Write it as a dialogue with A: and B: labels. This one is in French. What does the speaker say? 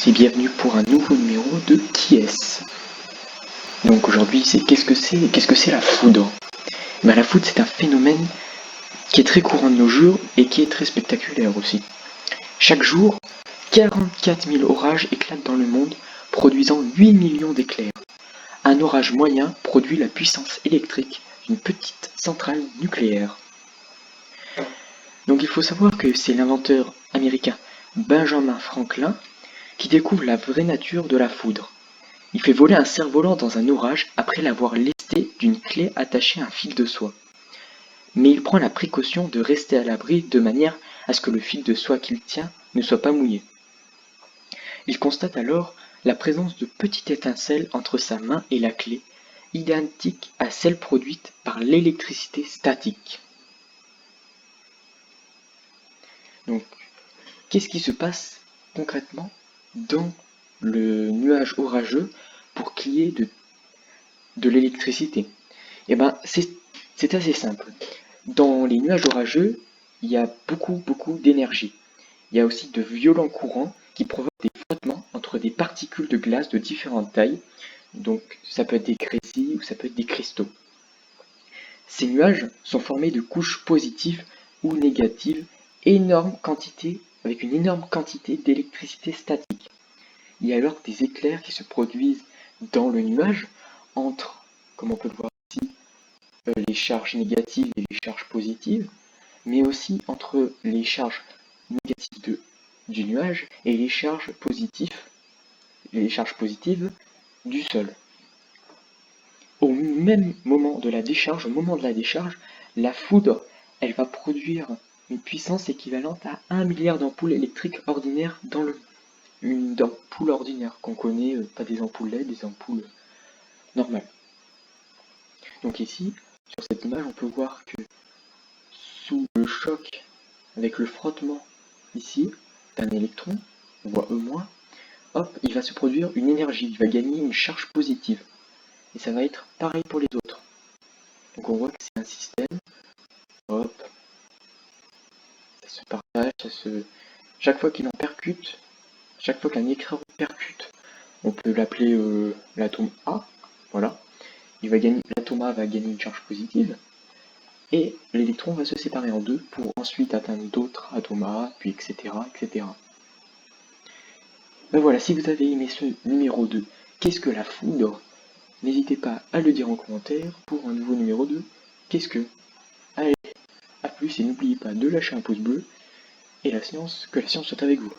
A: tous et bienvenue pour un nouveau numéro de Qui est-ce. Donc aujourd'hui c'est qu'est-ce que c'est la foudre? La foudre c'est un phénomène qui est très courant de nos jours et qui est très spectaculaire aussi. Chaque jour, 44 000 orages éclatent dans le monde, produisant 8 millions d'éclairs. Un orage moyen produit la puissance électrique d'une petite centrale nucléaire. Donc il faut savoir que c'est l'inventeur américain Benjamin Franklin qui découvre la vraie nature de la foudre. Il fait voler un cerf-volant dans un orage après l'avoir lesté d'une clé attachée à un fil de soie. Mais il prend la précaution de rester à l'abri de manière à ce que le fil de soie qu'il tient ne soit pas mouillé. Il constate alors la présence de petites étincelles entre sa main et la clé, identiques à celles produites par l'électricité statique. Donc, qu'est-ce qui se passe concrètement dans le nuage orageux pour qu'il y ait de l'électricité? Eh ben, c'est assez simple. Dans les nuages orageux, il y a beaucoup d'énergie. Il y a aussi de violents courants qui provoquent des frottements entre des particules de glace de différentes tailles. Donc ça peut être des grésilles ou ça peut être des cristaux. Ces nuages sont formés de couches positives ou négatives, avec une énorme quantité d'électricité statique. Il y a alors des éclairs qui se produisent dans le nuage entre, comme on peut le voir ici, les charges négatives et les charges positives, mais aussi entre les charges négatives du nuage et les charges positives du sol. Au même moment de la décharge, la foudre, elle va produire une puissance équivalente à 1 milliard d'ampoules électriques ordinaires dans une ampoule ordinaire qu'on connaît, pas des ampoules LED, des ampoules normales. Donc ici, sur cette image, on peut voir que sous le choc, avec le frottement ici d'un électron, on voit E-, hop, il va se produire une énergie, il va gagner une charge positive. Et ça va être pareil pour les autres. Donc on voit que c'est un système, hop, ça se partage, chaque fois qu'il en percute, chaque fois qu'un écran percute, on peut l'appeler l'atome A, voilà, l'atome A va gagner une charge positive, et l'électron va se séparer en deux pour ensuite atteindre d'autres atomes A, puis etc. etc. Ben voilà, si vous avez aimé ce numéro 2, qu'est-ce que la foudre? N'hésitez pas à le dire en commentaire pour un nouveau numéro 2, qu'est-ce que? Allez, à plus et n'oubliez pas de lâcher un pouce bleu, et que la science soit avec vous.